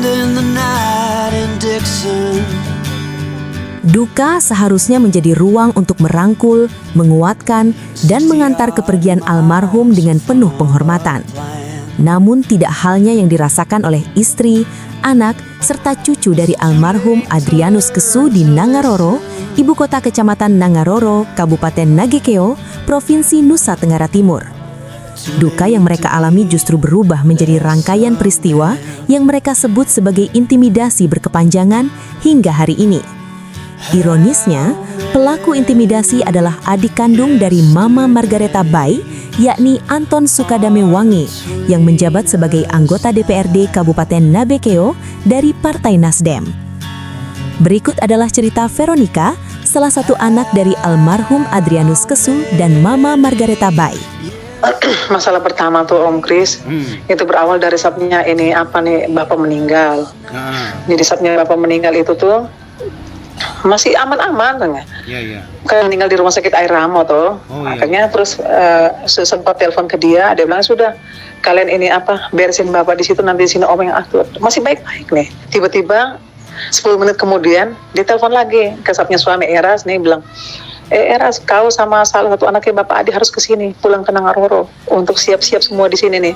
spending the night in Dixon. Duka seharusnya menjadi ruang untuk merangkul, menguatkan, dan mengantar kepergian almarhum dengan penuh penghormatan. Namun tidak halnya yang dirasakan oleh istri, anak, serta cucu dari almarhum Adrianus Kesu di Nangaroro, ibu kota kecamatan Nangaroro, Kabupaten Nagekeo, Provinsi Nusa Tenggara Timur. Duka yang mereka alami justru berubah menjadi rangkaian peristiwa yang mereka sebut sebagai intimidasi berkepanjangan hingga hari ini. Ironisnya, pelaku intimidasi adalah adik kandung dari Mama Margareta Bai, yakni Anton Sukadame Wangi, yang menjabat sebagai anggota DPRD Kabupaten Nabekeo dari Partai Nasdem. Berikut adalah cerita Veronica, salah satu anak dari almarhum Adrianus Kesu dan Mama Margareta Bai. Masalah pertama tuh Om Kris, itu berawal dari sabnya ini Bapak meninggal. Jadi sabnya Bapak meninggal itu tuh masih aman-aman kan ya. Iya. Kayak meninggal di rumah sakit Air Ramo tuh. Akhirnya terus sempat telepon ke dia bilang sudah kalian ini beresin Bapak di situ, nanti di sini Om yang atur. Masih baik-baik nih. Tiba-tiba 10 menit kemudian dia telepon lagi ke sabnya suami Eras nih bilang, Eras, kau sama salah satu anaknya Bapak Adi harus ke sini, pulang ke Nangaroro untuk siap-siap semua di sini nih.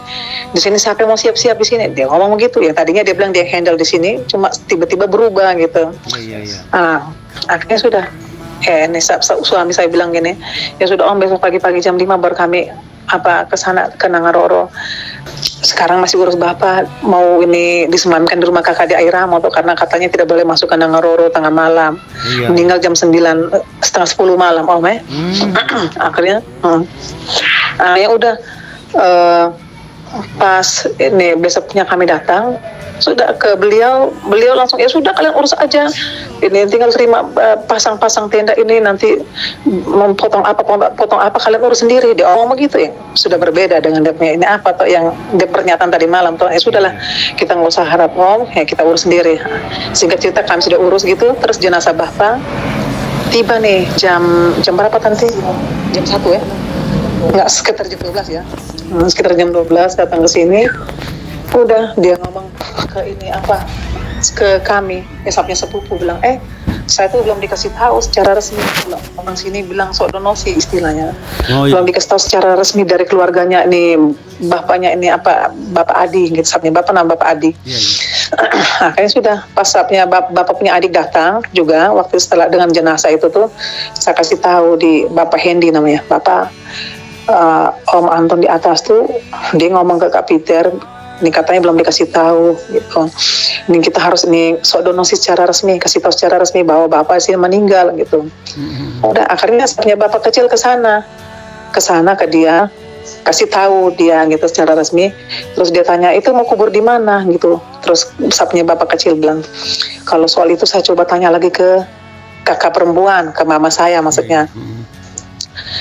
Di sini siapa yang mau siap-siap di sini? Dia ngomong gitu ya. Tadinya dia bilang dia handle di sini, cuma tiba-tiba berubah gitu. Iya. Akhirnya sudah. Ini suami saya bilang gini, ya sudah Om, besok pagi-pagi jam 5 baru kami ke sana ke Nangaroro. Sekarang masih urus Bapak mau ini disemayamkan di rumah kakak di Air Ramo tuh, karena katanya tidak boleh masuk ke Nangaroro tengah malam. Iya. Meninggal jam 9, setengah 10 malam Om ya. Akhirnya ya udah pas ini besoknya kami datang sudah ke beliau langsung ya sudah kalian urus aja ini, tinggal terima pasang-pasang tenda ini, nanti potong apa kalian urus sendiri. Dia ngomong begitu ya. Sudah berbeda dengan dia ini yang dia pernyataan tadi malam tuh ya sudahlah kita nggak usah harap Om ya, kita urus sendiri. Singkat cerita kami sudah urus gitu. Terus jenazah Bapak tiba nih jam berapa nanti? Jam 1 ya? Enggak, sekitar jam 12 ya. Sekitar jam 12 datang ke sini. Udah dia ngomong ke kami, sabnya sepupu bilang, saya tuh belum dikasih tahu secara resmi. Orang sini bilang sok donosi istilahnya. Belum dikasih tahu secara resmi dari keluarganya ini, bapaknya ini Bapak Adi gitu, sabnya Bapak nama Bapak Adi. Akhirnya sudah pas sabnya Bapak punya adik datang juga, waktu setelah dengan jenazah itu tuh saya kasih tahu di Bapak Hendy namanya, Bapak Om Anton di atas tuh dia ngomong ke Kak Peter, ini katanya belum dikasih tahu gitu. Ini kita harus ini sok donosi secara resmi, kasih tahu secara resmi bahwa Bapak sih meninggal gitu. Udah akhirnya sabnya Bapak kecil ke sana ke dia, kasih tahu dia gitu secara resmi. Terus dia tanya, itu mau kubur di mana gitu. Terus sabnya Bapak kecil bilang, kalau soal itu saya coba tanya lagi ke kakak perempuan, ke mama saya maksudnya.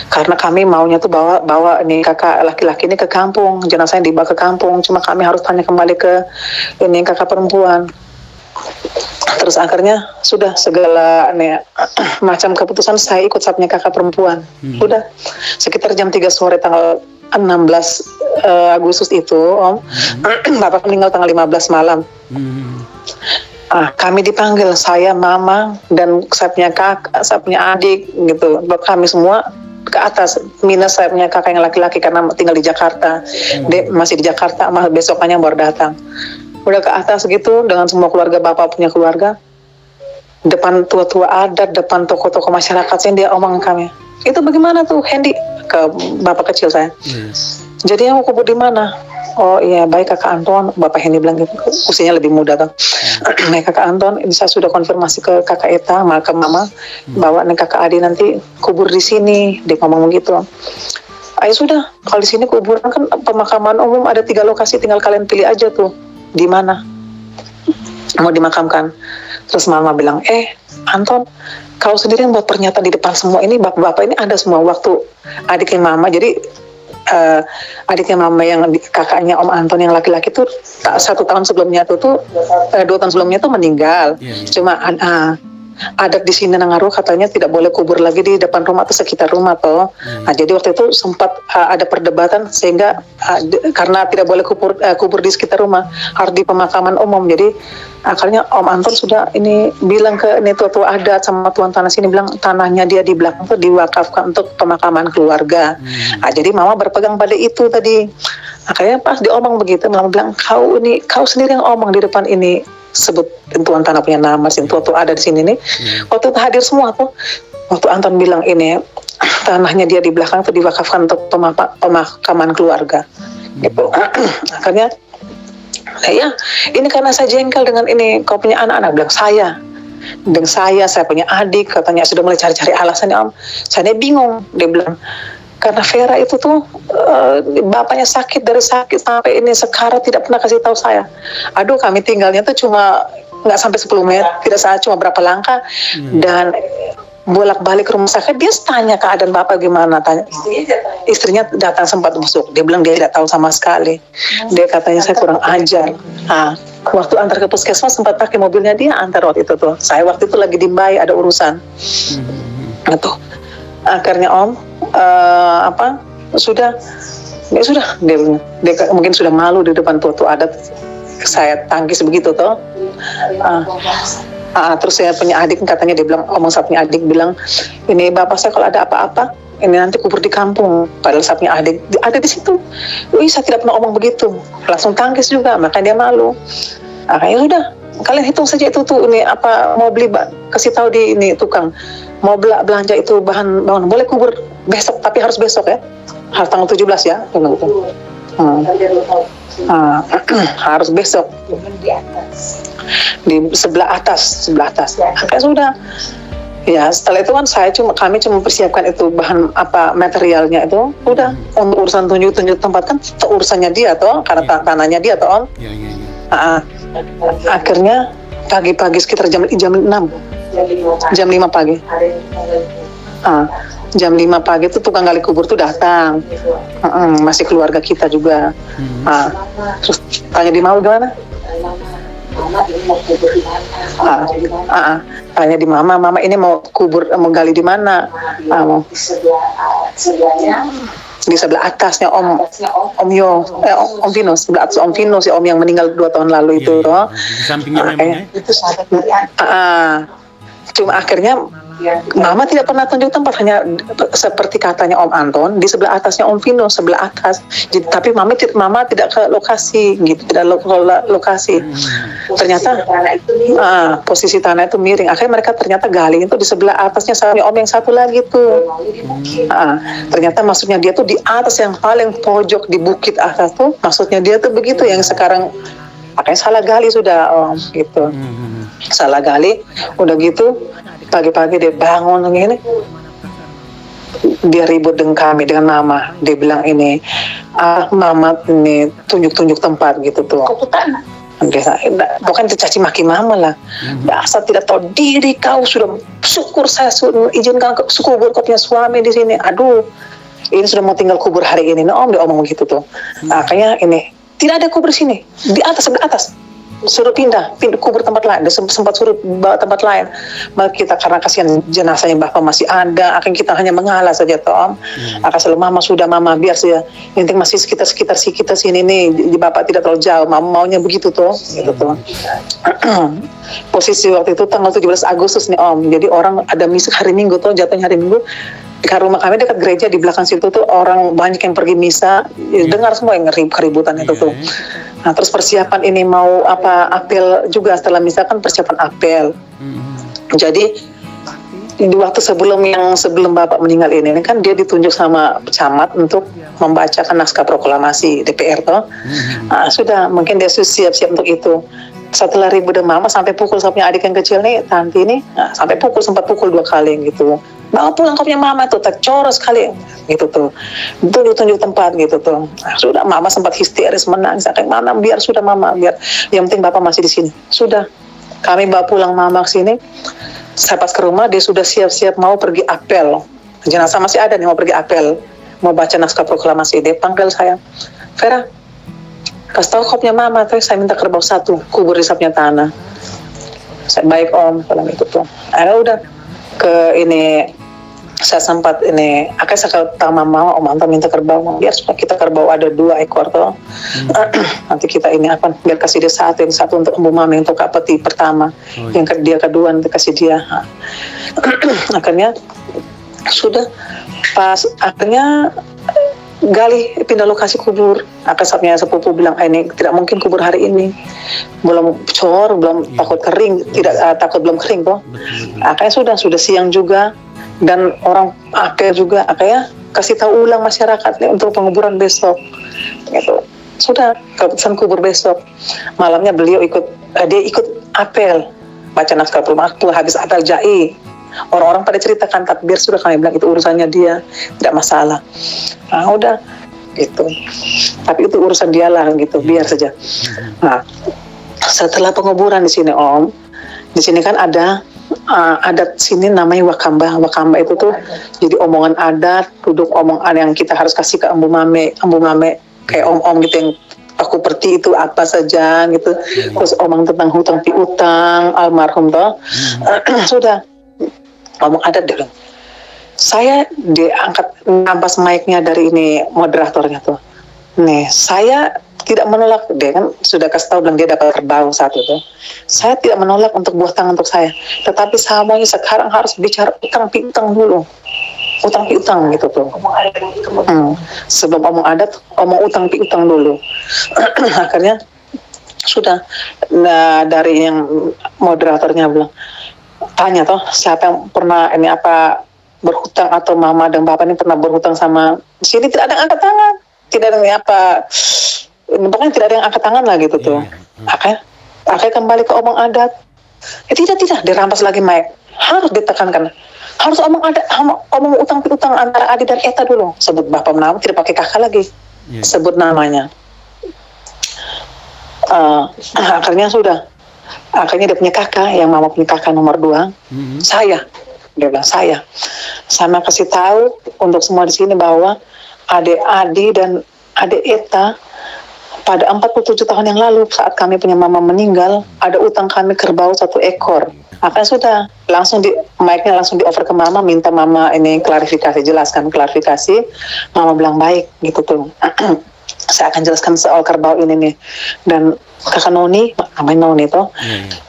Karena kami maunya tuh bawa nih kakak laki-laki ini ke kampung, jenazahnya dibawa ke kampung, cuma kami harus tanya kembali ke ini kakak perempuan. Terus akhirnya sudah segala macam keputusan saya ikut sabnya kakak perempuan. Udah sekitar jam 3 sore tanggal 16 Agustus itu Om, Bapak meninggal tanggal 15 malam. Kami dipanggil, saya, Mama, dan sabnya kakak, sabnya adik gitu. Kami semua ke atas, minus saya punya kakak yang laki-laki karena tinggal di Jakarta. Dia masih di Jakarta, besokannya baru datang. Udah ke atas gitu dengan semua keluarga, Bapak punya keluarga. Depan tua-tua adat, depan tokoh-tokoh masyarakat, dia omong kami. Itu bagaimana tuh Hendy? Ke Bapak kecil saya. Jadi yang mau kubur di mana? Oh iya, baik kakak Anton, Bapak Hendy bilang gitu, usianya lebih muda kan. Baik kakak Anton, ini saya sudah konfirmasi ke kakak Eta, ke mama, bahwa nih kakak Adi nanti kubur di sini. Dia ngomong begitu. Ayo sudah, kalau di sini kuburan kan pemakaman umum ada 3 lokasi, tinggal kalian pilih aja tuh, di mana mau dimakamkan. Terus mama bilang, Anton, kau sendiri yang buat pernyataan di depan semua ini, bapak-bapak ini ada semua waktu adiknya mama, jadi adiknya mama yang kakaknya Om Anton yang laki-laki tuh 1 tahun sebelumnya tuh 2 tahun sebelumnya tuh meninggal. Cuma adat di sini Nangaru katanya tidak boleh kubur lagi di depan rumah atau sekitar rumah toh. Nah, jadi waktu itu sempat ada perdebatan sehingga karena tidak boleh kubur di sekitar rumah, harus di pemakaman umum. Jadi akhirnya Om Anton sudah ini bilang ke ini tua-tua adat sama tuan tanah sini, bilang tanahnya dia di belakang tuh diwakafkan untuk pemakaman keluarga. Nah, jadi mama berpegang pada itu tadi. Akhirnya pas diomong begitu, mama bilang kau sendiri yang omong di depan ini, sebut tuan tanah punya nama, sih tua-tua ada di sini nih. Waktu itu hadir semua tuh. Waktu Anton bilang ini tanahnya dia di belakang tuh diwakafkan untuk pemakaman keluarga. Gitu. Akhirnya ya ini karena saya jengkel dengan ini, kau punya anak-anak, bilang saya punya adik, katanya sudah mulai cari-cari alasannya Om. Saya bingung, dia bilang karena Vera itu tuh bapaknya sakit sampai ini sekarang tidak pernah kasih tahu saya. Aduh, kami tinggalnya tuh cuma nggak sampai 10 menit, tidak salah cuma berapa langkah, dan bolak-balik rumah sakit dia tanya keadaan bapak gimana, tanya istrinya datang sempat masuk, dia bilang dia tidak tahu sama sekali, dia katanya saya kurang ajar. Waktu antar ke puskesmas sempat pakai mobilnya dia antar waktu itu tuh, saya waktu itu lagi di Mbai ada urusan. Gitu. Akhirnya Om sudah dia mungkin sudah malu di depan tutu adat, saya tangkis begitu toh. Terus saya punya adik, katanya dia bilang, omong saya punya adik bilang, ini bapak saya kalau ada apa-apa ini nanti kubur di kampung. Padahal saya punya adik ada di situ. Saya tidak pernah omong begitu, langsung tangkis juga, makanya dia malu. Kayaknya sudah, kalian hitung saja itu tuh ini apa mau beli, kasih tahu di ini tukang mau belanja itu bahan bangunan, boleh kubur besok, tapi harus besok ya, harus tanggal 17 ya, harus besok di sebelah atas. Kayak sudah ya, setelah itu kan kami cuma persiapkan itu bahan materialnya itu, udah untuk urusan tunjuk tempat kan urusannya dia toh, karena tanahnya dia toh Om. Akhirnya pagi-pagi sekitar jam 6 jam 5 pagi. Jam 5 pagi itu tukang gali kubur tuh datang. Masih keluarga kita juga. Terus tanya di mau gimana? Tanya di mama ini mau gali di mana? Di sebelah atasnya Om Vinus, sebelah atas Om Vinus, Om yang meninggal 2 tahun lalu itu toh. Di sampingnya memang itu cuma akhirnya mama tidak pernah tunjuk tempat, hanya seperti katanya Om Anton di sebelah atasnya Om Vino, sebelah atas. Jadi, tapi mama tidak ke lokasi gitu, tidak lokasi. Ternyata posisi tanah itu miring. Akhirnya mereka ternyata gali itu di sebelah atasnya sama Om yang satu lagi tuh. Ternyata maksudnya dia tuh di atas yang paling pojok di bukit atas tuh. Maksudnya dia tuh begitu yang sekarang makanya salah gali sudah Om gitu. Salah gali udah gitu. Pagi-pagi dia bangun begini, dia ribut dengan kami, dengan mama. Dia bilang ini, mama ini tunjuk-tunjuk tempat gitu tuh. Bukan dicaci maki mama lah. Dasar tidak tahu diri kau, sudah syukur saya izinkan kubur kau punya suami di sini. Aduh, ini sudah mau tinggal kubur hari ini. Nah, Om dia omong begitu tuh. Kayaknya ini tidak ada kubur sini, di atas, sebelah atas. Suruh pindah kubur tempat lain. Dia sempat suruh bawa tempat lain. Maka kita karena kasihan jenazahnya bapak masih ada, akan kita hanya mengalah saja toh Om. Akan selalu mama biar saja. Yang penting masih sekitar kita sini nih, di bapak tidak terlalu jauh. Mama maunya begitu toh, gitu toh. Posisi waktu itu tanggal 17 Agustus nih Om. Jadi orang ada misa hari Minggu toh, jatuhnya hari Minggu. Di rumah kami dekat gereja, di belakang situ tuh orang banyak yang pergi misa, dengar semua yang keributan itu tuh. Nah, terus persiapan ini mau apel juga setelah misalkan persiapan apel. Jadi di waktu sebelum bapak meninggal ini kan dia ditunjuk sama camat untuk membacakan naskah proklamasi DPR toh. Sudah mungkin dia siap-siap untuk itu. Setelah ribut dengan mama sampai pukul, saya punya adik yang kecil nih, Tanti nih, sampai sempat pukul 2 kali gitu. Bawa pulang kau punya mama tuh, tercoros sekali gitu tuh, tunjuk tempat gitu tuh. Sudah mama sempat histeris menangis, kayak mana biar yang penting bapak masih di sini. Sudah kami bawa pulang mama ke sini. Saya pas ke rumah dia sudah siap-siap mau pergi apel, jenazah masih ada nih, mau pergi apel, mau baca naskah proklamasi. Dia panggil saya, Vera, kasih tahu kau punya mama, saya minta kerbau 1 kubur di sapnya tanah. Saya baik om, kalau gitu tuh. Akhirnya udah ke ini, saya sempat ini, akhirnya saya kata mama, om Anta minta kerbau, biar supaya kita kerbau ada 2 ekor tuh. Nanti kita ini apa, biar kasih dia satu, yang satu untuk Ibu Mami untuk Kak Peti pertama, yang dia kedua nanti kasih dia. Akhirnya sudah pas akhirnya gali pindah lokasi kubur. Akasapnya sepupu bilang ini tidak mungkin kubur hari ini, belum cor, belum takut kering, tidak takut belum kering toh. Akhirnya sudah siang juga, dan orang akhirnya juga akhirnya kasih tahu ulang masyarakat nih untuk penguburan besok gitu. Sudah keputusan kubur besok malamnya beliau dia ikut apel baca naskah rumah aku, habis apel jai orang-orang pada ceritakan takbir, sudah kami bilang itu urusannya dia, tidak masalah. Nah udah gitu, tapi itu urusan dia lah gitu, biar saja. Nah setelah penguburan di sini om, di sini kan ada adat sini namanya wakamba. Wakamba itu tuh jadi omongan adat, duduk omongan yang kita harus kasih ke Ambu Mame kayak om-om gitu yang aku perti itu apa saja gitu, terus omong tentang hutang piutang almarhum toh. Sudah ngomong adat dulu. Saya diangkat nampas mic-nya dari ini moderatornya tuh. Nih, saya tidak menolak, dia kan sudah kasih tahu bilang dia dapat kerbau satu tuh. Saya tidak menolak untuk buah tangan untuk saya, tetapi semuanya sekarang harus bicara utang piutang dulu. Utang piutang gitu tuh. Sebelum omong adat, omong utang piutang dulu. Akhirnya sudah, nah dari yang moderatornya bilang, tanya toh siapa yang pernah ini apa berhutang atau mama dan bapak ini pernah berhutang sama sini, tidak ada yang angkat tangan, tidak ada yang apa, pokoknya tidak ada yang angkat tangan lah gitu tuh. Akhirnya kembali ke omong adat. Tidak dirampas lagi mic, harus ditekankan, harus omong adat, omong utang piutang antara Adi dan Eta dulu, sebut bapak nama, tidak pakai kakak lagi, sebut namanya. Akhirnya dia punya kakak, yang mama punya kakak nomor 2, saya. Dia bilang saya sama kasih tahu untuk semua di sini bahwa adik Adi dan adik Eta pada 47 tahun yang lalu saat kami punya mama meninggal, ada utang kami kerbau 1 ekor. Akhirnya sudah langsung mic-nya langsung di over ke mama, minta mama ini klarifikasi, jelaskan klarifikasi. Mama bilang baik gitu tuh. Saya akan jelaskan soal kerbau ini nih. Dan kakak Noni, namanya Noni tuh,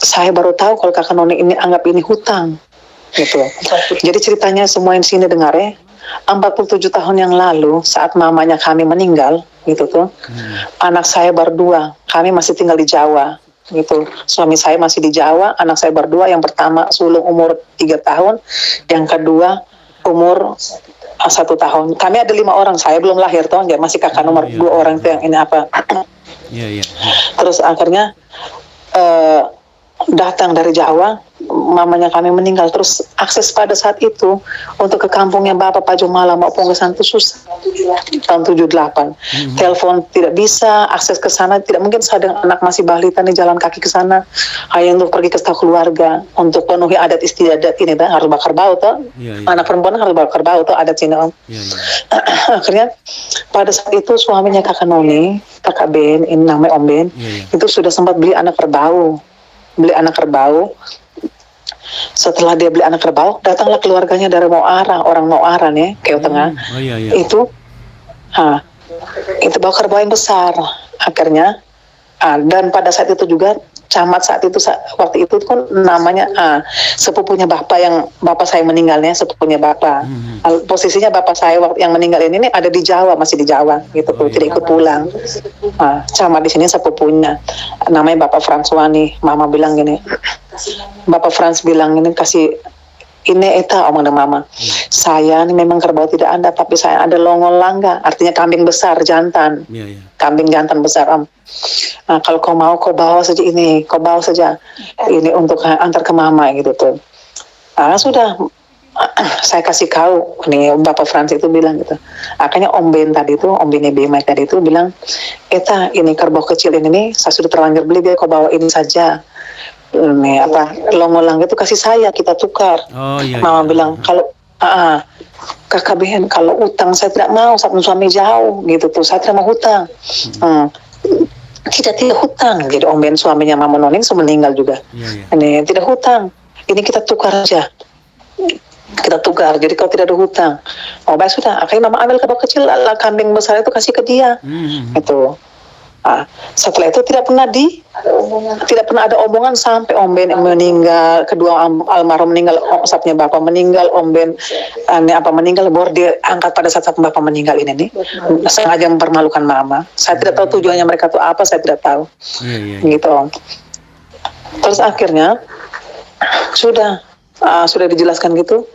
saya baru tahu kalau kakak Noni ini anggap ini hutang gitu. Jadi ceritanya semua yang sini dengar ya, 47 tahun yang lalu saat mamanya kami meninggal gitu tuh, anak saya berdua, kami masih tinggal di Jawa gitu. Suami saya masih di Jawa, anak saya berdua, yang pertama sulung umur 3 tahun, yang kedua umur 1 tahun. Kami ada 5 orang, saya belum lahir toh, ya masih kakak nomor 2 orang itu yang ini apa. Terus akhirnya datang dari Jawa, mamanya kami meninggal, terus akses pada saat itu untuk ke kampungnya Bapak Pak Jumala mau Ponggesan itu susah. Tahun 78, telepon tidak bisa, akses ke sana tidak mungkin. Saya dengan anak masih balita nih jalan kaki ke sana, hanya untuk pergi ke keluarga untuk penuhi adat istiadat ini, harus bakar bau toh. Anak perempuan harus bakar bau toh, adat sini om. Akhirnya pada saat itu suaminya kakak Noni, kakak Ben, ini namanya Om Ben, itu sudah sempat beli anak kerbau. Setelah dia beli anak kerbau, datanglah keluarganya dari Muara, orang Muara nih, Kew Tengah. Itu bawa kerbau yang besar. Akhirnya, dan pada saat itu juga camat saat itu waktu itu kan namanya sepupunya bapak, yang bapak saya meninggalnya sepupunya bapak. Posisinya bapak saya waktu yang meninggal ini ada di Jawa, masih di Jawa gitu tuh, tidak ikut pulang. Camat di sini sepupunya, namanya Bapak Franswani. Mama bilang gini, Bapak Frans bilang ini kasih ini Eta, omong dengan mama, saya ini memang kerbau tidak ada, tapi saya ada longol langga, artinya kambing besar jantan, kambing jantan besar om. Nah, kalau kau mau kau bawa saja ini untuk antar ke mama gitu tuh. Sudah, saya kasih tahu nih Bapak Frans itu bilang gitu. Akhirnya Om Ben tadi itu, Om Ben Bima tadi itu bilang, Eta ini kerbau kecil ini saya sudah terlanjur beli, biar kau bawa ini saja. Ini apa longolang itu kasih saya, kita tukar. Mama bilang kalau kakak Ben, kalau utang saya tidak mau, suami jauh gitu tuh, saya tidak mau hutang. tidak hutang. Jadi Om Ben suaminya Mama Noning meninggal juga. Ini tidak hutang. Ini kita tukar aja. Kita tukar. Jadi kalau tidak ada hutang, oh baik sudah. Akhirnya Mama ambil kebab kecil, lah, kambing besar itu kasih ke dia. Itu. Setelah itu tidak pernah ada omongan sampai Om Ben meninggal, kedua almarhum meninggal, sapnya Bapak meninggal, Om Ben meninggal, baru dia angkat pada saat Bapak meninggal ini nih, sengaja mempermalukan Mama. Saya tidak tahu tujuannya mereka itu apa, saya tidak tahu. Gitu Om. Terus akhirnya sudah dijelaskan gitu.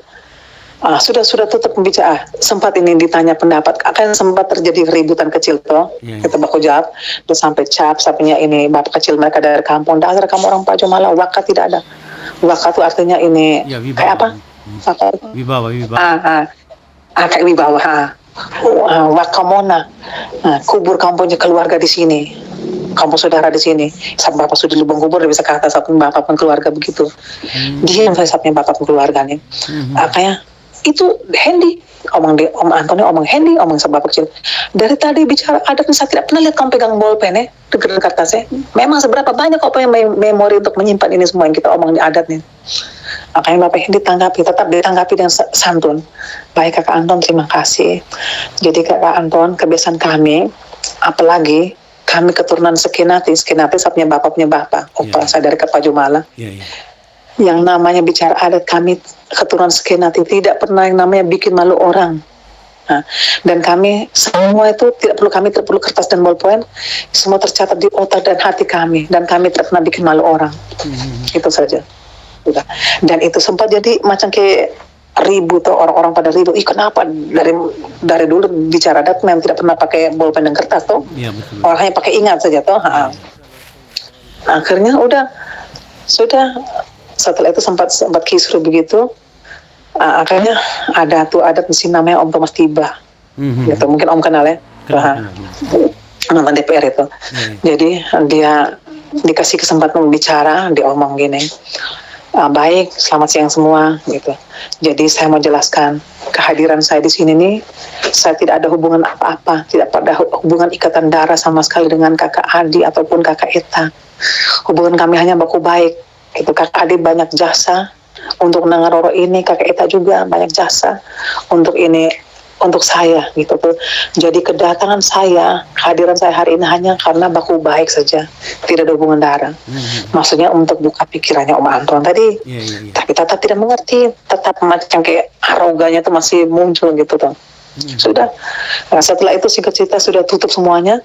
Sudah tutup pembicaraan. Sempat ini ditanya pendapat, akan sempat terjadi keributan kecil toh. Kita baku jawab, terus sampai sapinya ini bapak kecil mereka dari kampung. Dasar kamu orang Pak Jomala, waka tidak ada. Waka itu artinya ini kayak apa? Wibawa. Kayak wibawa. Wakamona. Kubur kamu punya keluarga di sini. Kamu saudara di sini. Sampai bapak sudah di lubang kubur, dia bisa kata sapnya bapak pun keluarga begitu. Dia yang sapnya bapak pun keluarganya. Kayak itu Hendy, Om Antoni omong Hendy, omong sama bapak kecil. Dari tadi bicara adat, saya tidak pernah lihat kamu pegang bolpen ya, dengan kertasnya. Memang seberapa banyak kau punya memori untuk menyimpan ini semua yang kita omong di adat nih. Makanya Bapak Hendy tetap ditanggapi dengan santun. Baik Kakak Anton, terima kasih. Jadi Kakak Anton, kebiasaan kami, apalagi kami keturunan Skenati sapnya bapak punya bapak, opa saya dari Pak Jumala. Yang namanya bicara adat kami keturunan Skenati tidak pernah yang namanya bikin malu orang. Dan kami semua itu tidak perlu kertas dan bolpen, semua tercatat di otak dan hati kami, dan kami tidak pernah bikin malu orang. Itu saja. Udah. Dan itu sempat jadi macam kayak ribut tuh, orang-orang pada ribut. Kenapa dari dulu bicara adat memang tidak pernah pakai bolpen dan kertas tuh. Orang hanya pakai ingat saja tuh. Akhirnya sudah. Setelah itu sempat kisruh begitu. Akhirnya ada tuh adat mesin namanya Om Thomas Tiba. Gitu, mungkin Om kenal ya. Nonton DPR itu. Jadi dia dikasih kesempatan bicara, dia omong gini. Baik, selamat siang semua gitu. Jadi saya mau jelaskan kehadiran saya di sini nih, saya tidak ada hubungan apa-apa, tidak ada hubungan ikatan darah sama sekali dengan Kakak Adi ataupun Kakak Eta. Hubungan kami hanya baku baik. Itu Kakak Adi banyak jasa untuk Nangaroro ini, Kakak Eta juga banyak jasa untuk saya gitu tuh. Jadi kedatangan saya, kehadiran saya hari ini hanya karena baku baik saja, tidak ada hubungan darah. Maksudnya untuk buka pikirannya Om Anton tadi. Tapi tetap tidak mengerti, tetap macam kayak arogannya tuh masih muncul gitu tuh. Sudah. Setelah itu singkat cerita sudah tutup semuanya.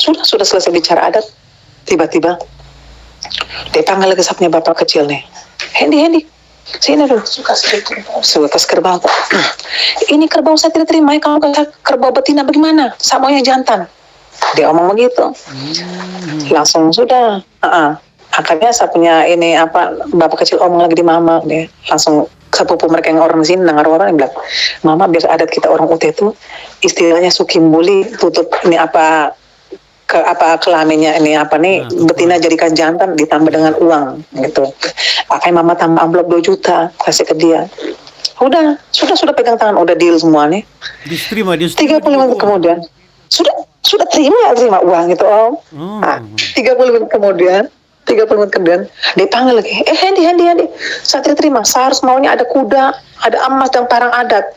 Sudah selesai bicara adat. Tiba-tiba dia panggil lagi sapnya bapak kecil nih. Hendy, sini dulu. Suka kerbau. Ini kerbau saya tidak terima. Kalau kata kerbau betina bagaimana? Samanya jantan. Dia omong begitu. Langsung sudah. Akhirnya sapnya ini bapak kecil omong lagi di Mama. Dia langsung sepupu mereka yang orang di sini dengar orang yang bilang, Mama biar adat kita orang UT itu istilahnya sukimbuli, tutup ini kelaminnya ini betina jadikan jantan ditambah dengan uang gitu. Akhirnya Mama tambah amplop 2 juta kasih ke dia. Sudah pegang tangan, udah deal semua nih. Diterima 30 menit kemudian sudah terima uang itu Om. 30 menit kemudian dipanggil lagi. Hendy, saya tidak terima. Saya harus maunya ada kuda, ada emas dan parang adat.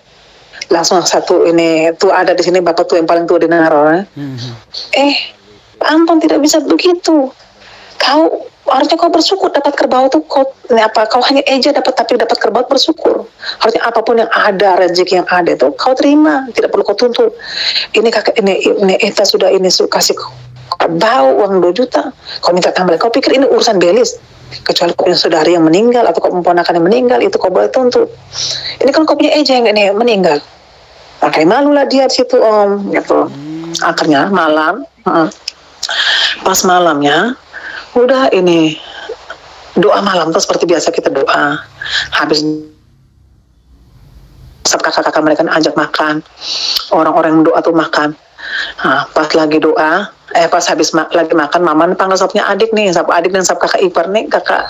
Langsung satu ini tuh ada di sini bapak tuh yang paling tua di Nangaro. Pak Anton tidak bisa begitu. Harusnya kau bersyukur dapat kerbau tuh kau hanya eja tapi dapat kerbau bersyukur. Harusnya apapun yang ada, rezeki yang ada itu kau terima, tidak perlu kau tuntut. Ini kakak ini Eta sudah kasih kerbau uang 2 juta. Kau minta tambah, kau pikir ini urusan belis? Kecuali kau punya saudari yang meninggal atau kau memponakan yang meninggal, itu kau boleh tuntut. Ini kan kau punya eja yang ini meninggal. Makanya malulah dia di situ Om. Gitu. Akhirnya pas malamnya udah ini doa malam tuh seperti biasa kita doa. Habis kakak-kakak mereka ajak makan, orang-orang yang doa tuh makan. Pas lagi doa, pas habis lagi makan, Mama panggil sapnya adik nih, sap adik dan sap kakak ipar nih, kakak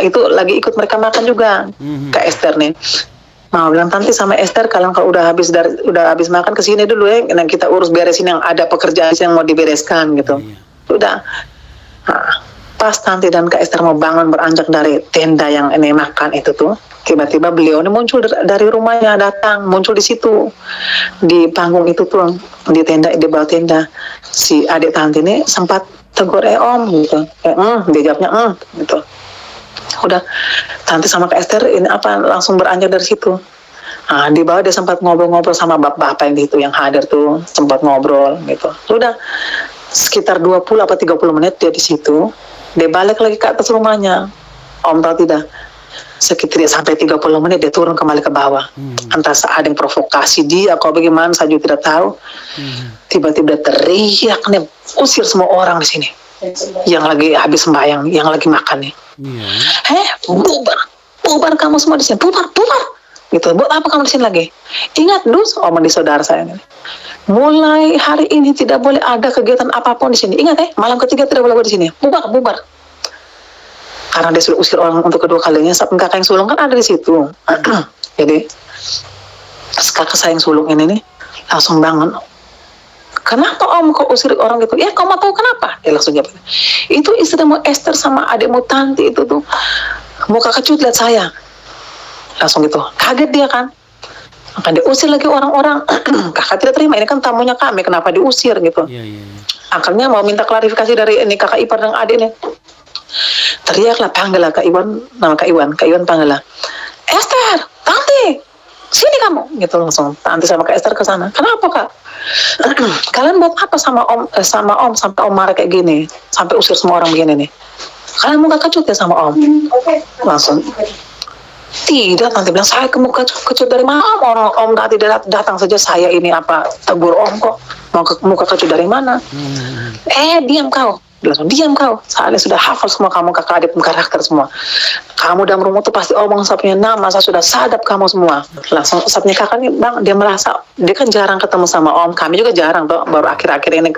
itu lagi ikut mereka makan juga. Kak Esther nih. Mau bilang Tanti sama Esther kalau udah habis makan kesini dulu ya, dan kita urus beresin yang ada pekerjaan yang mau dibereskan gitu. Sudah. Nah, pas Tante dan Kak Esther mau bangun beranjak dari tenda yang ini makan itu tuh, tiba-tiba beliau ini muncul dari rumahnya, datang muncul di situ, di panggung itu tuh, di tenda, di bawah tenda. Si adik Tante ini sempat tegur, Om gitu, dia jawabnya gitu. Udah, Tante sama Kak Esther ini langsung beranjak dari situ. Nah, di bawah dia sempat ngobrol-ngobrol sama bapak-bapak yang itu yang hadir tuh, sempat ngobrol gitu. Udah sekitar 20 atau 30 menit dia di situ. Dia balik lagi ke atas rumahnya. Om tahu tidak? Sekitar sampai 30 menit dia turun kembali ke bawah. Entah ada yang provokasi dia atau bagaimana, saya juga tidak tahu. Tiba-tiba teriak nih, usir semua orang di sini. Yang lagi habis sembahyang, yang lagi makan nih. Bubar kamu semua di sini, bubar. Gitu. Buat apa kamu di sini lagi? Ingat, Om di saudara saya ini. Mulai hari ini tidak boleh ada kegiatan apapun di sini. Ingat malam ketiga tidak boleh di sini. Bubar. Karena dia sudah usir orang untuk kedua kalinya. Kakak yang sulung kan ada di situ. Jadi kakak saya yang sulung ini nih langsung bangun. Kenapa Om kok usir orang gitu? Ya kamu mau tahu kenapa? Dia langsung jawab. Itu istrimu Esther sama adikmu Tanti itu tuh mau kecut lihat saya. Langsung gitu. Kaget dia kan. Akan diusir lagi orang-orang. Kakak tidak terima, ini kan tamunya kami, kenapa diusir gitu. Akhirnya mau minta klarifikasi dari ini kakak ipar dan adik nih. Teriaklah, panggillah Kak Iwan, nama Kak Iwan panggil lah, Esther, Tanti, sini kamu, gitu langsung. Tanti sama Kak Esther ke sana. Kenapa Kak? Kalian buat apa sama Om sampai Om marah kayak gini, sampai usir semua orang begini nih? Kalian mau gak kecut ya sama Om? Langsung. Tidak, Tante bilang, saya kecut dari mana Om tadi datang saja saya ini tegur Om kok, mau kecut dari mana? Diam kau, langsung diam kau, soalnya sudah hafal semua kamu kakak adik karakter semua. Kamu dalam rumah tuh pasti omong sapnya nama, saya sudah sadap kamu semua. Langsung sapnya kakak nih bang, dia merasa, dia kan jarang ketemu sama Om, kami juga jarang tuh, baru akhir-akhir ini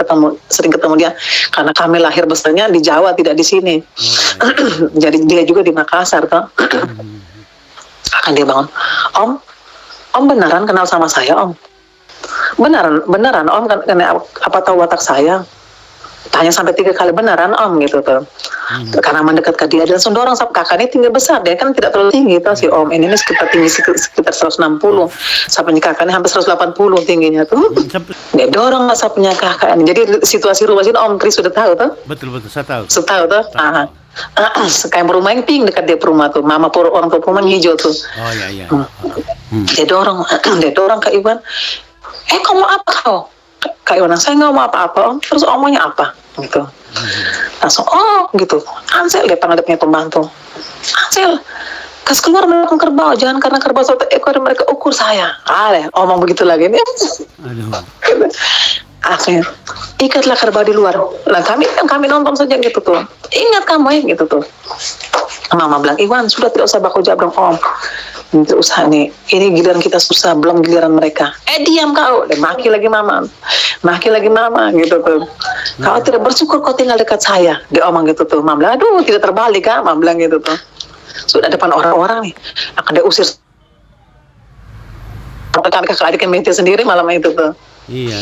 sering ketemu dia, karena kami lahir besarnya di Jawa, tidak di sini. Jadi dia juga di Makassar tuh. Akan dia bangun, Om beneran kenal sama saya Om? Beneran Om kan apa tahu watak saya? Tanya sampai 3 kali, beneran Om gitu tuh. Karena mendekat ke dia, dan langsung dorong kakak ini tinggi besar, dia kan tidak terlalu tinggi tuh si Om ini sekitar tinggi sekitar 160, sampai kakak ini hampir 180 tingginya tuh. Dia dorong sampai kakak ini. Jadi situasi rumah sini Om Kris sudah tahu tuh. Betul saya tahu. Tahu tuh. Kayak rumah yang pink dekat dia rumah tuh, mama orang tua rumah hijau tuh. Iya. Dia dorong Kak Iwan. Kamu apa kau? Kak Iwan, saya nggak mau apa-apa Om. Terus omongnya apa? Gitu. Langsung gitu. Ansel dia panggil dia punya pembantu. Ansel, kas keluar belakang kerbau, jangan karena kerbau satu ekor mereka ukur saya. Omong begitu lagi nih. Aduh. Akhirnya ikatlah kerbau di luar. Nah kami nonton saja gitu tuh. Ingat kamu ya gitu tuh. Mama bilang, Iwan sudah tidak usah baku jabrang Om. Tidak usah nih. Ini giliran kita susah, belum giliran mereka. Diam kau. Maki lagi mama gitu tuh. Kau tidak bersyukur kau tinggal dekat saya. Dia omong gitu tuh. Mama bilang, aduh tidak terbalik kan. Mama bilang gitu tuh. Sudah depan orang-orang nih. Akan dia usir. Kakak adik yang sendiri malam itu tuh. Iya.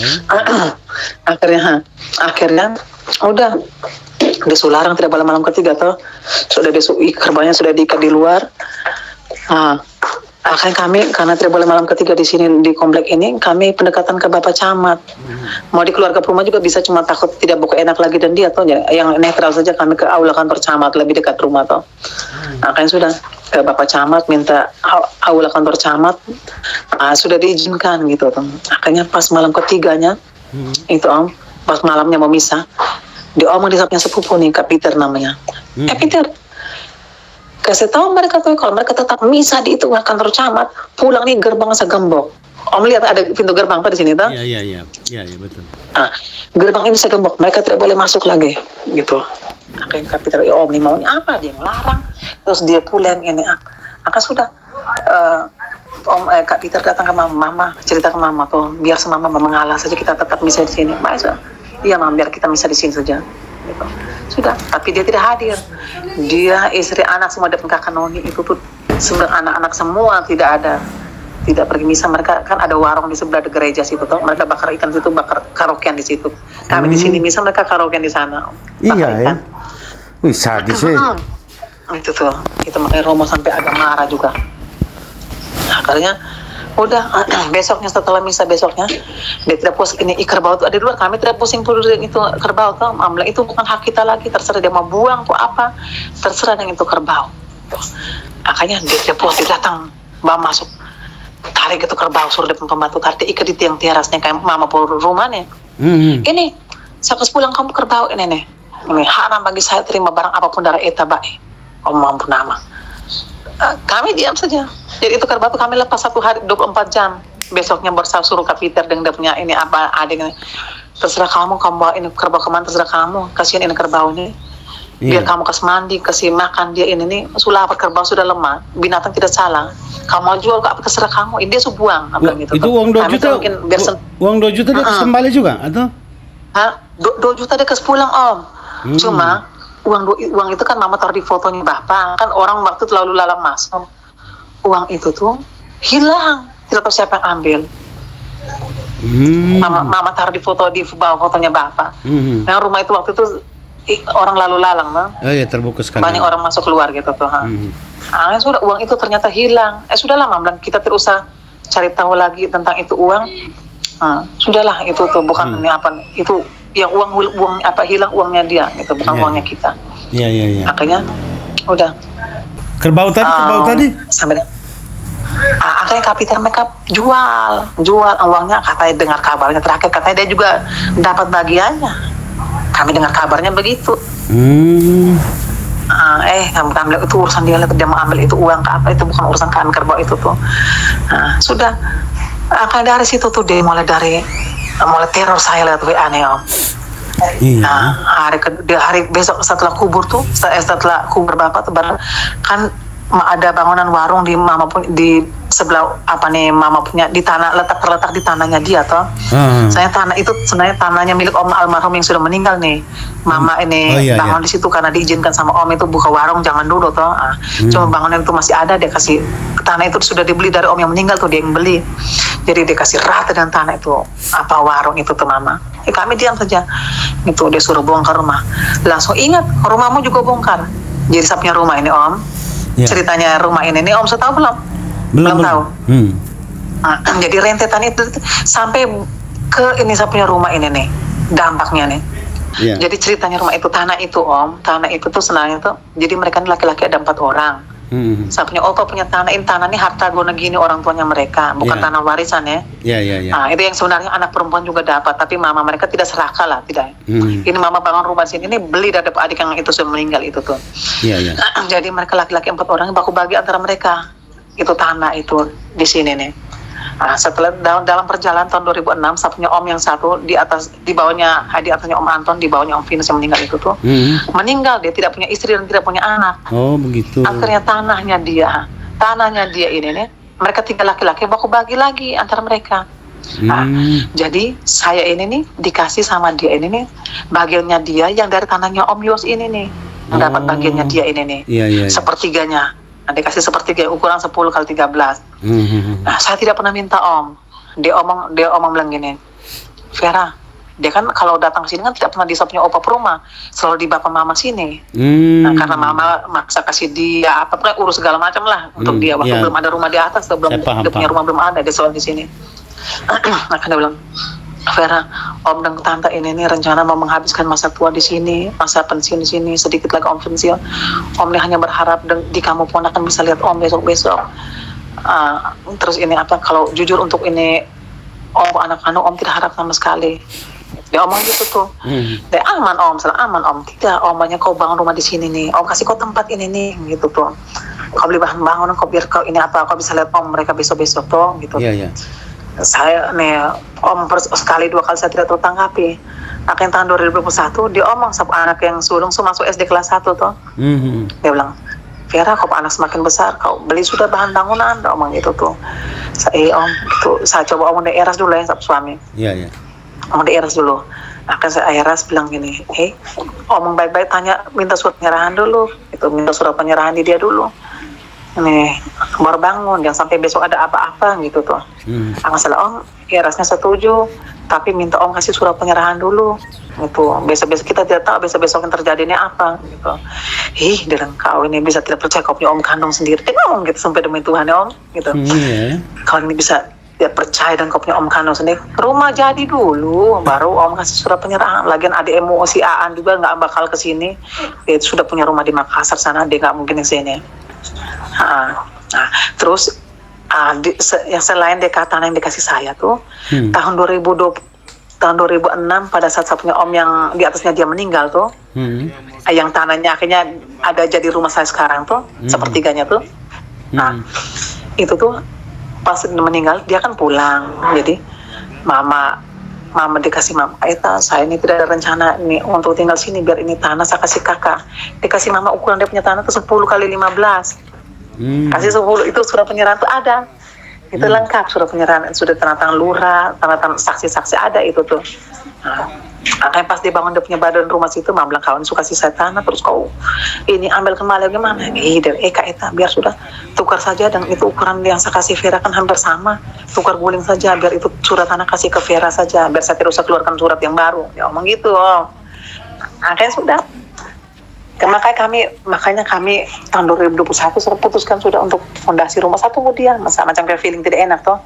Akhirnya udah disularang tidak boleh malam ketiga tuh. Sudah kerbaunya sudah diikat di luar. Akhirnya kami karena tidak boleh malam ketiga di sini di komplek ini, kami pendekatan ke Bapak Camat. Mau di keluarga rumah juga bisa, cuma takut tidak buka enak lagi dan dia tuh yang netral saja kami ke aula kantor camat lebih dekat rumah tuh. Akhirnya sudah ke Bapak Camat minta aula kantor camat, sudah diizinkan gitu tuh. Akhirnya pas malam ketiganya itu Om, pas malamnya mau misa, dia omong di sapnya sepupu nih Kak Peter namanya. Peter, kasih tahu mereka tuh kalau mereka tetap misa di itu kantor camat, pulang nih gerbang segembok. Om lihat ada pintu gerbang apa di sini tuh? Iya betul. Gerbang ini segembok, mereka tidak boleh masuk lagi gitu. Akhirnya Kak Peter, Om nih maunya apa? Dia melarang. Terus dia pulang ini. Sudah. Kak Peter datang ke mama, cerita ke mama tuh, biar sama mama mengalah saja kita tetap misa di sini. Iya Mama, biar kita misa di sini saja. Gitu. Sudah, tapi dia tidak hadir. Dia, istri, anak semua datang kakak Noni itu tuh sebenarnya anak-anak semua tidak ada. tidak pergi misa. Mereka kan ada warung di sebelah gereja situ toh. Mereka bakar ikan situ, bakar karaokean di situ. Kami di sini misa, mereka karaokean di sana. Iya ya. Ikan. Wih, sadis ya. Itu tuh, itu makanya Romo sampai agak marah juga. Nah, akhirnya udah besoknya setelah misa besoknya dia tidak puas ini kerbau itu ada di luar, kami tidak pusing dengan itu kerbau tuh. Mama bilang, itu bukan hak kita lagi, terserah dia mau buang tuh apa, terserah dengan itu kerbau tuh. Makanya dia tidak puas, dia datang bawa masuk, tarik itu kerbau, suruh dia pembantu tarik, dia ikat di tiang terasnya kayak mama pulang rumahnya. Ini saat pulang kamu kerbau ini haram bagi saya terima barang apapun dari eta baik. Om mampu nama. Kami diam saja. Jadi itu kerbau kami lepas 1 hari 24 jam. Besoknya bersama suruh Kapiter dengan dia punya ini apa adiknya. Terserah kamu bawa ini kerbau kemana, terserah kamu. Kasihan ini kerbau ini. Biar kamu kasih mandi, kasih makan dia ini nih. Sudah apa kerbau sudah lemah. Binatang tidak salah. Kamu mau jual ke apa terserah kamu. Ini dia buang. Gitu, itu uang 2 juta. Uang 2 juta dia kasih kembali juga atau? 2 juta dia kasih pulang Om. Cuma uang itu kan mama taruh di fotonya bapak, kan orang waktu itu lalu lalang masuk, uang itu tuh hilang, tidak tahu siapa yang ambil. Mama taruh di bawah fotonya bapak. Nah rumah itu waktu itu orang lalu lalang Oh iya, terbuka sekali. banyak orang masuk keluar gitu tuh. Sudah uang itu ternyata hilang. Sudahlah mama bilang, kita terus usah cari tahu lagi tentang itu uang. Sudahlah itu tuh bukan ini apa itu yang uang apa hilang uangnya dia itu bukan uangnya kita. Iya. Makanya udah Kerbau tadi sampai akhirnya Kapiter mereka jual uangnya, katanya dengar kabarnya terakhir katanya dia juga dapat bagiannya. Kami dengar kabarnya begitu. Kamu ambil itu urusan dia mau ambil itu uang ke apa, itu bukan urusan kami kerbau itu tuh. Sudah dari situ tuh dia mulai teror saya lewat WA nih Om. Hari besok setelah kubur bapak tuh kan ada bangunan warung di mama pun di sebelah mama punya di tanah terletak di tanahnya dia toh. Saya tanah itu sebenarnya tanahnya milik Om almarhum yang sudah meninggal nih. Mama ini bangun di situ karena diizinkan sama Om itu buka warung jangan dulu toh. Cuma bangunan itu masih ada, dia kasih tanah itu sudah dibeli dari Om yang meninggal tuh, dia yang beli. Jadi dia kasih rata dengan tanah itu warung itu tuh mama. Kami diam saja. Itu dia suruh bongkar rumah. Langsung ingat rumahmu juga bongkar. Jadi saya punya rumah ini Om. Ceritanya rumah ini Om saya tahu belum tahu. Jadi rentetan itu sampai ke ini saya punya rumah ini nih dampaknya nih. Jadi ceritanya rumah itu tanah itu Om, tanah itu tuh senangnya tuh. Jadi mereka laki-laki ada 4 orang. Saya punya opa punya tanah ini harta guna gini orang tuanya mereka, bukan tanah warisan ya. Itu yang sebenarnya anak perempuan juga dapat, tapi mama mereka tidak serakah lah, tidak. Ini mama bangun rumah sini, ini beli dari adik yang itu sudah meninggal itu tuh. Jadi mereka laki-laki 4 orang baku bagi antara mereka itu tanah itu di sini nih. Setelah dalam perjalanan tahun 2006 saya punya Om yang satu di bawahnya Om Anton, di bawahnya Om Venus yang meninggal itu tuh meninggal, dia tidak punya istri dan tidak punya anak. Oh begitu. Akhirnya tanahnya dia ini nih mereka 3 laki-laki baku bagi lagi antara mereka. Jadi saya ini nih dikasih sama dia ini nih bagiannya dia yang dari tanahnya Om Yos ini nih dapat bagiannya dia ini nih sepertiganya. Dikasih sepertiga ukuran 10 kali 13. Saya tidak pernah minta Om. Dia omong bilang gini, Vera, dia kan kalau datang ke sini kan tidak pernah disopnya opa perumah, selalu di bapak mama sini. Karena mama maksa kasih dia apa urus segala macam lah untuk dia waktu belum ada rumah di atas, dia punya rumah belum ada, dia selalu di sini. Nah, dia bilang, Vera, Om dan Tante ini rencana mau menghabiskan masa tua di sini, masa pensiun di sini, sedikit lagi Om pensiun. Om ini hanya berharap di kamu pun akan bisa lihat Om besok-besok. Terus ini kalau jujur untuk ini Om anak-anak Om tidak harap sama sekali. Dia omong gitu tuh. Dia aman Om. Tidak, Om banyak kau bangun rumah di sini nih. Om kasih kau tempat ini nih, gitu tuh. Kau beli bahan bangunan, kau biar kau ini kau bisa lihat Om mereka besok-besok tuh, gitu. Saya nih Om sekali 2 kali saya tidak tertanggapi. Akhirnya tahun 2021 dia omong sama anak yang sulung masuk SD kelas 1 tuh. Dia bilang, Vera, kau anak semakin besar, kau beli sudah bahan bangunan, dia omong gitu tuh. Om, gitu. Saya coba omong di eras dulu ya sama suami. Omong di eras dulu. Akhirnya saya eras bilang gini, omong baik-baik, minta surat penyerahan dulu. Minta surat penyerahan di dia dulu. Nih, baru bangun, jangan sampai besok ada apa-apa gitu tuh. Aku salah om, ya rasanya setuju, tapi minta om kasih surat penyerahan dulu. Gitu, besok-besok kita tidak tahu besok-besok yang terjadi ini apa. Gitu. Dia kau ini bisa tidak percaya kau punya om kandung sendiri. Dia ngomong gitu sampai demi Tuhan ya om. Gitu. Kau ini bisa tidak percaya dan kau punya om kandung sendiri. Rumah jadi dulu, baru om kasih surat penyerahan. Lagian adik emosi Aan juga nggak bakal ke sini. Dia sudah punya rumah di Makassar sana, dia nggak mungkin ke sini. Nah, terus yang selain DK tanah yang dikasih saya tuh tahun 2006 pada saat saya punya om yang di atasnya dia meninggal tuh, yang tanahnya akhirnya ada jadi rumah saya sekarang tuh, sepertiganya tuh. Nah, itu tuh pas meninggal dia kan pulang, jadi mama dikasih mama, saya ini tidak ada rencana ini untuk tinggal sini, biar ini tanah saya kasih kakak. Dikasih mama ukuran dia punya tanah tuh 10 kali 15. Kasih 10, itu surat penyerahan tuh ada. Itu lengkap surat penyerahan, sudah tanda tangan lurah, tanda tangan saksi-saksi ada itu tuh. Nah, makanya pas dia bangun dia punya badan rumah situ, mama bilang, kawan suka sisa tanah, terus kau ini ambil kembali gimana? Kak Eta, biar sudah tukar saja, dan itu ukuran yang saya kasih Vera kan hampir sama, tukar guling saja, biar itu surat tanah kasih ke Vera saja, biar saya tidak usah keluarkan surat yang baru. Ya omong gitu om. Makanya sudah. Makanya kami tahun 2021 sudah putuskan sudah untuk fondasi rumah satu kemudian macam kayak feeling tidak enak toh,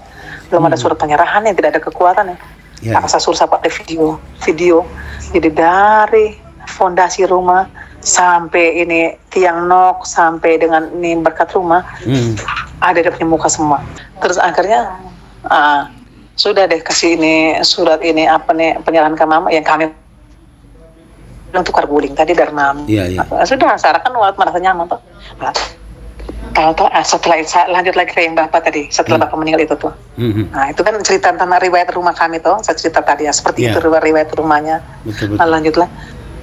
belum ada surat penyerahan yang tidak ada kekuatan ya. Saya suruh saya pakai video, jadi dari fondasi rumah sampai ini tiang nok sampai dengan ini berkat rumah ada dia punya muka semua. Terus akhirnya sudah deh kasih ini surat ini penyerahan ke mama yang kami tukar guling tadi dari mama. Sudah Sarah kan merasa nyaman toh. Setelah lanjut lagi ke yang bapak tadi, setelah bapak meninggal itu tuh. Nah itu kan cerita tentang riwayat rumah kami tuh, saya cerita tadi ya seperti itu riwayat rumahnya. Betul. Nah, lanjutlah.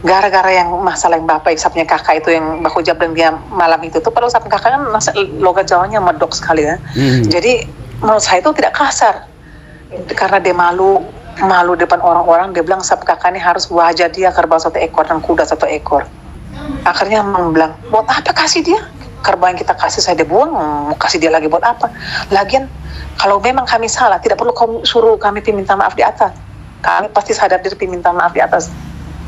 Gara-gara yang masalah yang bapak saya punya kakak itu yang baku jab dan dia malam itu tuh, padahal saya punya kakak kan logat Jawanya medok sekali ya. Jadi menurut saya itu tidak kasar, karena dia malu depan orang-orang, dia bilang sab kakak ini harus wajah dia kerbau 1 ekor dan kuda 1 ekor. Akhirnya memang bilang, buat apa kasih dia? Kerbau yang kita kasih saya dia buang, mau kasih dia lagi buat apa? Lagian kalau memang kami salah, tidak perlu kau suruh kami minta maaf di atas. Kami pasti sadar diri minta maaf di atas.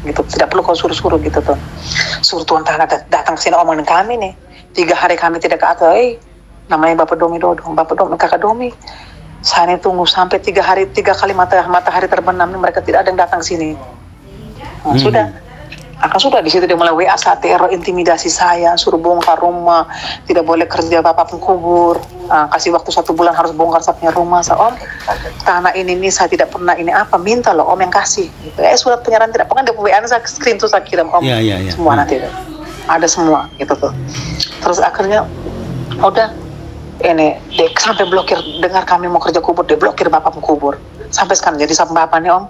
Gitu, tidak perlu kau suruh gitu tuh. Suruh Tuan Tanah datang ke sini omongin kami nih. 3 hari kami tidak ke atas, namanya Bapak Domi Dodo, Kakak Domi. Saya ini tunggu sampai 3 kali matahari terbenam, mereka tidak ada yang datang ke sini. Nah, sudah di situ dia mulai WA saya, teror intimidasi saya, suruh bongkar rumah, tidak boleh kerja bapak pengkubur, kasih waktu 1 bulan harus bongkar punya rumah. Om, tanah ini saya tidak pernah minta loh om yang kasih. Gitu. Surat penyerahan tidak pernah, dia WA saya screen tuh saya kirim om, semua nanti ada semua gitu tuh. Terus akhirnya udah. Ini dia sampai blokir, dengar kami mau kerja kubur, dia blokir bapak pengkubur sampai sekarang. Jadi sama bapak nih om,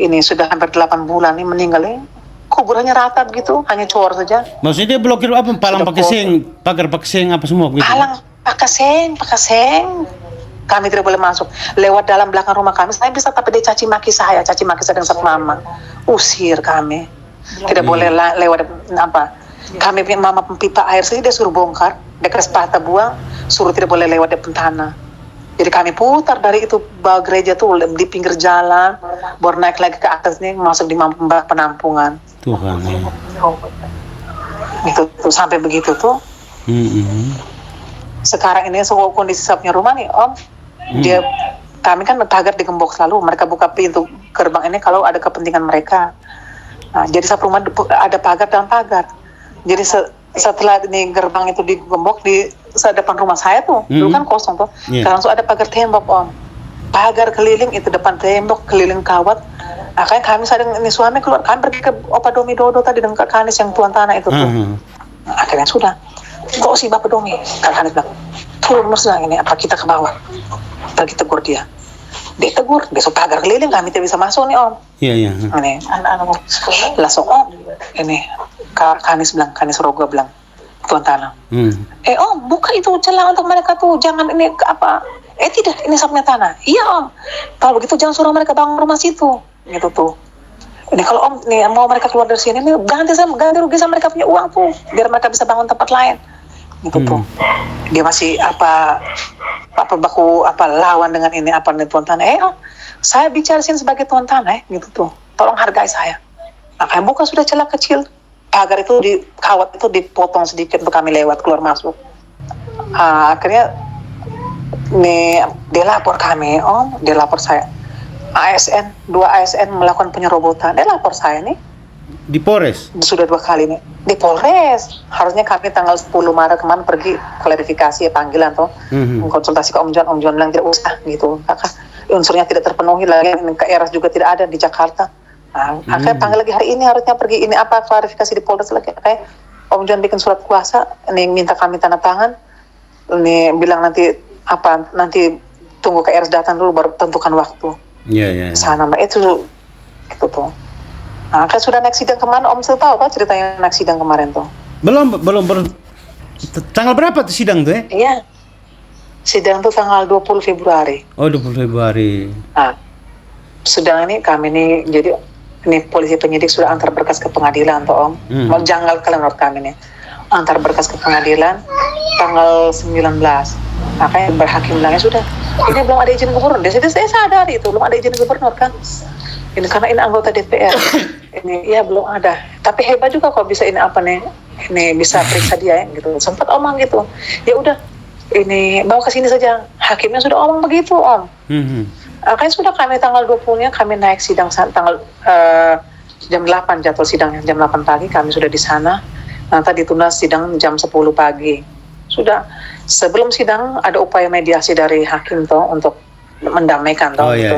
ini sudah hampir 8 bulan nih meninggal nih, kuburannya rata begitu, hanya cor saja. Maksudnya dia blokir apa? Palang pakai seng, pagar pakai seng apa semua gitu? Palang pakai seng, kami tidak boleh masuk. Lewat dalam belakang rumah kami, saya bisa, tapi dia caci maki saya dengan satu mama, usir kami, tidak boleh lewat apa. Kami punya mama pipa air saja dia suruh bongkar, dia keras patah buang, suruh tidak boleh lewat depan tanah. Jadi kami putar dari itu bawah gereja tuh di pinggir jalan, baru naik lagi ke atas nih masuk di penampungan. Tuhan. Itu tuh sampai begitu tuh. Sekarang ini kondisi punya rumah nih om, kami kan pagar digembok selalu, mereka buka pintu gerbang ini kalau ada kepentingan mereka. Nah, jadi satu rumah ada pagar dan pagar. Jadi setelah ini gerbang itu digembok di depan rumah saya tuh, dulu kan kosong tuh. Langsung ada pagar tembok om. Pagar keliling itu depan tembok, keliling kawat. Akhirnya kami sadar ini suami keluar, kami pergi ke Opa Domi Dodo tadi dengan Kak Kanis yang tuan tanah itu tuh. Nah, akhirnya sudah. Kok si Bapak Domi? Kak Kanis bilang, turun mersa ini apa kita ke bawah. Pergi tegur dia. Dia tegur, besok pagar keliling kami tidak bisa masuk nih om. Iya. Ini anak-anak langsung om, ini Kanis Rogo bilang, tuan tanah. Om, buka itu celah untuk mereka tuh, jangan ini apa? Tidak, ini sapnya tanah. Iya om, kalau begitu jangan suruh mereka bangun rumah situ, gitu tuh. Ini kalau om nih mau mereka keluar dari sini, nih ganti rugi sama mereka punya uang tuh, biar mereka bisa bangun tempat lain. gitu tuh. Dia masih apa baku lawan dengan ini apa nih tuan tanah. Saya bicara sini sebagai tuan tanah gitu tuh. Tolong hargai saya. Nah, kami buka sudah celah kecil. Pagar itu di kawat itu dipotong sedikit untuk kami lewat keluar masuk. Akhirnya nih dia lapor kami, dia lapor saya. Dua ASN melakukan penyerobotan. Dia lapor saya nih. Di Polres? Sudah 2 kali nih. Di Polres. Harusnya kami tanggal 10 Maret kemarin pergi klarifikasi panggilan tuh. Konsultasi ke Om John bilang tidak usah gitu. Kakak unsurnya tidak terpenuhi lagi. Ke Eras juga tidak ada di Jakarta. Akhirnya panggil lagi hari ini harusnya pergi ini klarifikasi di Polres lagi. Kayak Om John bikin surat kuasa, ini minta kami tanda tangan. Ini bilang nanti tunggu ke Eras datang dulu baru tentukan waktu. Iya. Sana Mbak itu tuh. Nah, kan sudah naik sidang kemarin, Om sudah tahu kan ceritanya naik sidang kemarin tuh? Belum. Tanggal berapa tuh sidang tuh ya? Iya. Sidang tuh tanggal 20 Februari. Oh, 20 Februari. Nah, sidang ini kami nih, jadi ini polisi penyidik sudah antar berkas ke pengadilan tuh Om. Mau janggal kalian menurut kami nih. Antar berkas ke pengadilan tanggal 19. Makanya berhakim bilangnya sudah. Ini belum ada izin gubernur. Di situ saya sadar itu belum ada izin gubernur kan. Ini karena ini anggota DPR. Ini ya belum ada. Tapi hebat juga kalau bisa ini bisa periksa dia gitu. Sempat omong gitu. Ya udah ini bawa ke sini saja. Hakimnya sudah omong begitu Om. Kayaknya sudah kami tanggal 20-nya kami naik sidang tanggal jam 8 jadwal sidangnya jam 8 pagi kami sudah di sana. Nanti ditunda sidang jam 10 pagi. Sudah sebelum sidang ada upaya mediasi dari hakim toh untuk mendamaikan toh gitu.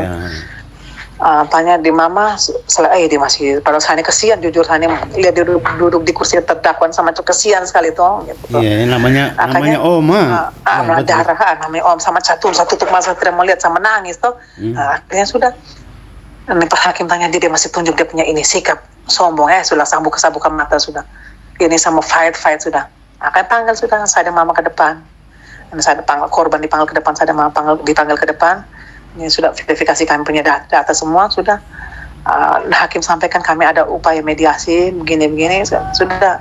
Tanya di mama, dia masih pada sana kesian jujur sana lihat dia duduk di kursi terdakwa sama kesian sekali toh. Gitu. Iya, namanya Om. Namanya Om sama satu tutup masa tidak mau lihat sama nangis toh. Akhirnya sudah. Ini Pak Hakim tanya dia masih tunjuk dia punya ini sikap sombong sudah sabuk mata sudah. Ini sama fight sudah. Akan panggil sudah saya dan mama ke depan. Dan saya panggil korban dipanggil ke depan, saya dan mama dipanggil ke depan. Ini sudah verifikasi kami punya data semua sudah. Hakim sampaikan kami ada upaya mediasi begini sudah.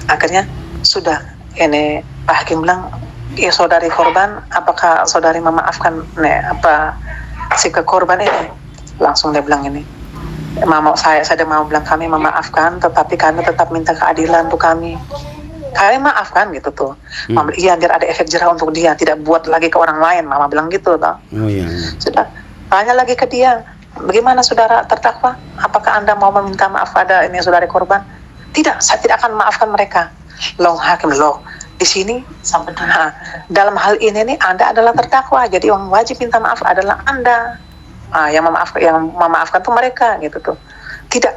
Akhirnya sudah ini Pak Hakim bilang, ya saudari korban, apakah saudari memaafkan si korban ini? Langsung dia bilang ini. Saya dan mama bilang kami memaafkan, tetapi kami tetap minta keadilan untuk kami. Kami maafkan gitu tuh. Mama, iya biar ada efek jerah untuk dia, tidak buat lagi ke orang lain. Mama bilang gitu toh. Sudah. Tanya lagi ke dia, bagaimana saudara terdakwa? Apakah Anda mau meminta maaf pada ini saudari korban? Tidak, saya tidak akan maafkan mereka. Hakim di sini sampai dalam hal ini nih Anda adalah terdakwa, jadi yang wajib minta maaf adalah Anda. Yang memaafkan tuh mereka gitu tuh. Tidak,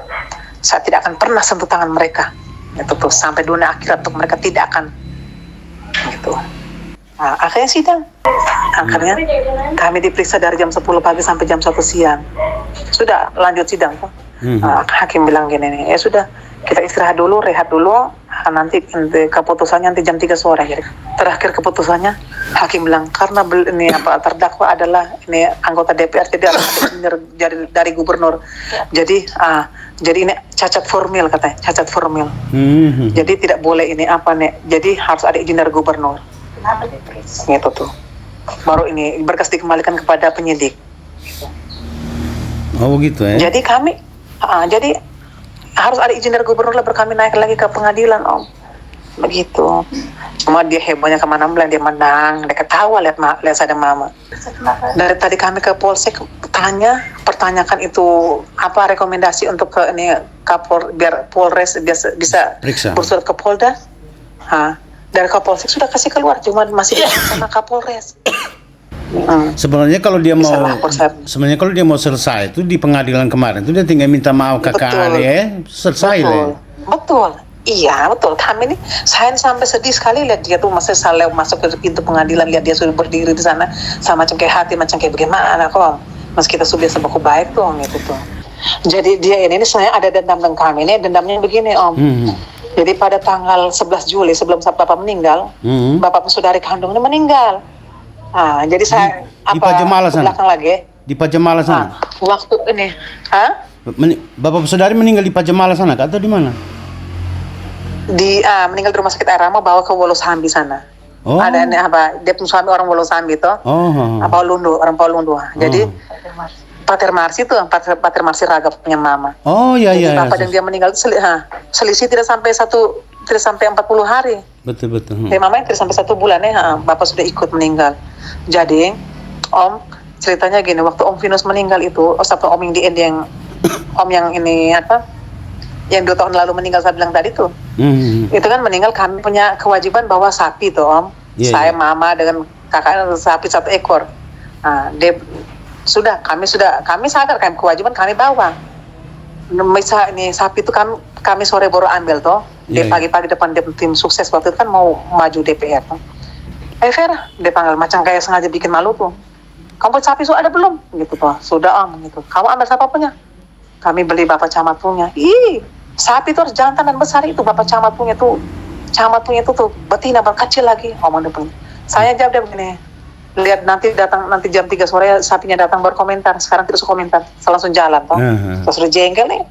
saya tidak akan pernah sentuh tangan mereka. Gitu tuh sampai dunia akhirat untuk mereka tidak akan gitu. Akhirnya sidang. Akhirnya kami diperiksa dari jam 10 pagi sampai jam 1 siang. Sudah lanjut sidang tuh. Hakim bilang gini nih, ya sudah kita istirahat dulu, rehat dulu. Nanti keputusannya nanti jam 3 sore. Jadi terakhir keputusannya hakim bilang karena terdakwa adalah ini anggota DPR jadi dari gubernur. Jadi ini cacat formil katanya, cacat formil. Jadi tidak boleh ini jadi harus ada izin dari gubernur. Gitu tuh. Baru ini berkas dikembalikan kepada penyidik. Oh gitu ya. Jadi kami jadi harus ada izin dari gubernur lah kami naik lagi ke pengadilan Om. Begitu. Cuma dia hebohnya kemana-mana, dia menang, dia ketawa lihat saya dan mama. Dari tadi kami ke Polsek pertanyakan itu apa rekomendasi untuk ke ini biar Polres bisa bersurat ke Polda. Dari Kapolsek sudah kasih keluar, cuma masih sama Kapolres. Sebenarnya kalau dia mau selesai itu di pengadilan kemarin itu dia tinggal minta maaf ke KAD selesai lah. Betul. Iya betul. Kami ini saya sampai sedih sekali lihat dia tuh masih masuk ke pintu pengadilan, lihat dia sudah berdiri di sana sama macam kayak hati macam kayak bagaimana kok. Mas kita sudah biasa baik tuh gitu tuh. Jadi dia ini saya ada dendam dengan kami ini, dendamnya begini Om. Jadi pada tanggal 11 Juli sebelum Bapak meninggal, Bapak saudari kandungnya meninggal. Jadi saya di Pajamala sana. Belakang lagi. Di Pajamala sana. Waktu ini, Bapak saudari meninggal di Pajamala sana atau di mana? meninggal di rumah sakit Airama, bawa ke Wolosambi sana. Ada ini dia punya suami orang Wolosambi toh. Paulundo, orang Paulundo. Jadi Pater Marsi tuh, Pater Marsi Raga punya mama. Jadi bapak dan dia meninggal selisih tidak sampai 40 hari. Betul. Mamanya tidak sampai 1 bulan ya, bapak sudah ikut meninggal. Jadi Om, ceritanya gini, waktu Om Venus meninggal itu, satu Om yang di end yang Om yang ini yang 2 tahun lalu meninggal saya bilang tadi tuh, itu kan meninggal, kami punya kewajiban bawa sapi tuh Om. Saya mama dengan kakaknya sapi 1 ekor. Kami sadar kami kewajiban kami bawa. Misal ini sapi itu kami sore baru ambil toh. Pagi-pagi depan tim sukses waktu itu kan mau maju DPR toh. Vera, dia panggil macam kayak sengaja bikin malu tuh. Kamu sapi sudah ada belum? Gitu toh. Sudah Om gitu. Kamu ambil siapa punya? Kami beli Bapak Camat punya. Sapi itu harus jantan dan besar itu. Bapak Camat punya tuh tuh betina berkecil lagi. Omong depan. Saya jawab dia begini. Lihat nanti jam 3 sore sapinya datang berkomentar. Sekarang tidak usah komentar. Saya langsung jalan toh. Terus sudah jengkel nih.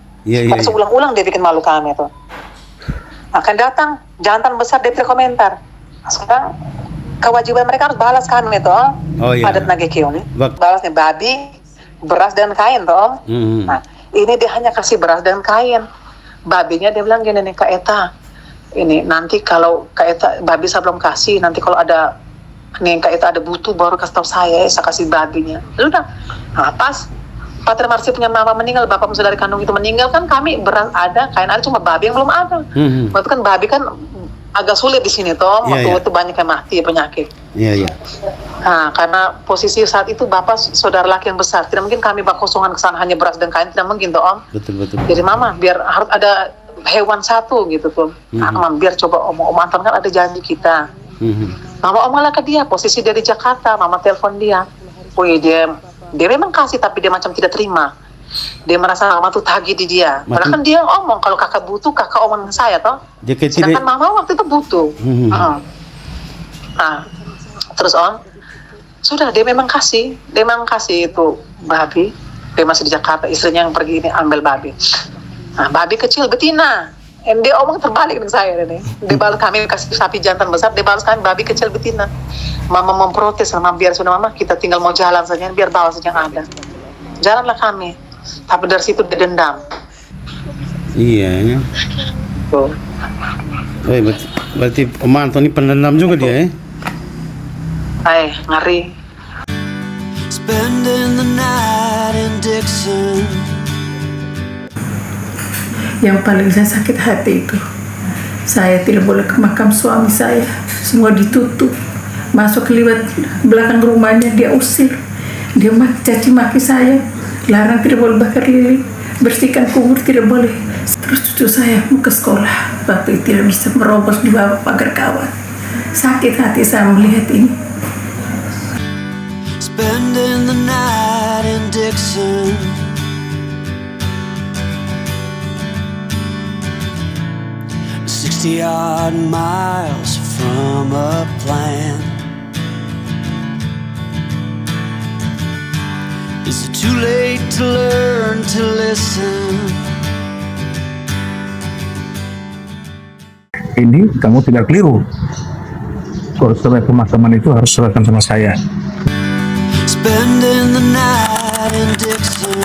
Karena seulang-ulang dia bikin malu kami tuh. Akan datang jantan besar dia tidak komentar. Sekarang kewajiban mereka harus balas kami toh. Padat nagekio nih. Balasnya babi, beras dan kain toh. Nah, ini dia hanya kasih beras dan kain. Babinya dia bilang gini nih, Kak Eta, ini nanti kalau Kak Eta, babi saya belum kasih, nanti kalau ada nih Kak Eta ada butuh baru kasih tahu saya kasih babinya. Udah, pas Pater Marsi punya mama meninggal, bapak saudari kandung itu meninggal kan, kami beras ada, kain ada, cuma babi yang belum ada. Waktu kan babi kan agak sulit di sini toh, waktu itu banyak yang mati penyakit. Nah, karena posisi saat itu bapak saudara laki yang besar, tidak mungkin kami kosongan ke sana hanya beras dan kain, tidak mungkin toh Om. Betul. Jadi mama biar harus ada hewan satu gitu tuh. Mama biar coba Om Anton kan ada janji kita. Mama Om malah ke dia, posisi dia di Jakarta, mama telepon dia. Dia memang kasih tapi dia macam tidak terima. Dia merasa mama tuh tagih di dia. Karena kan dia ngomong kalau kakak butuh, kakak omongin saya toh. Sedangkan mama waktu itu butuh. Terus Om, sudah dia memang kasih itu babi. Dia masih di Jakarta, istrinya yang pergi ini ambil babi. Babi kecil betina. Dia omong terbalik dengan saya nih. Dia balas kami kasih sapi jantan besar, dia balas kami babi kecil betina. Mama memprotes sama biar sudah mama kita tinggal mau jalan saja, biar bawa saja yang ada. Jalanlah kami. Tapi dari situ dia dendam. Iya. Berarti Om Anton ini pendendam juga dia ngeri. Spending the night in Dixon. Yang paling saya sakit hati itu, saya tidak boleh ke makam suami saya, semua ditutup. Masuk lewat belakang rumahnya dia usir, dia caci maki saya, larang tidak boleh bakar lilin, bersihkan kubur tidak boleh. Terus cucu saya mau ke sekolah, waktu itu tidak bisa merobos di bawah pagar kawan. Sakit hati saya melihat ini. Spending the night in Dixon. Odd miles from a plan. Is it too late to learn to listen? Ini kamu tidak keliru. Kalau sampai pemakaman itu harus serahkan sama saya. Spending the night in Dixon.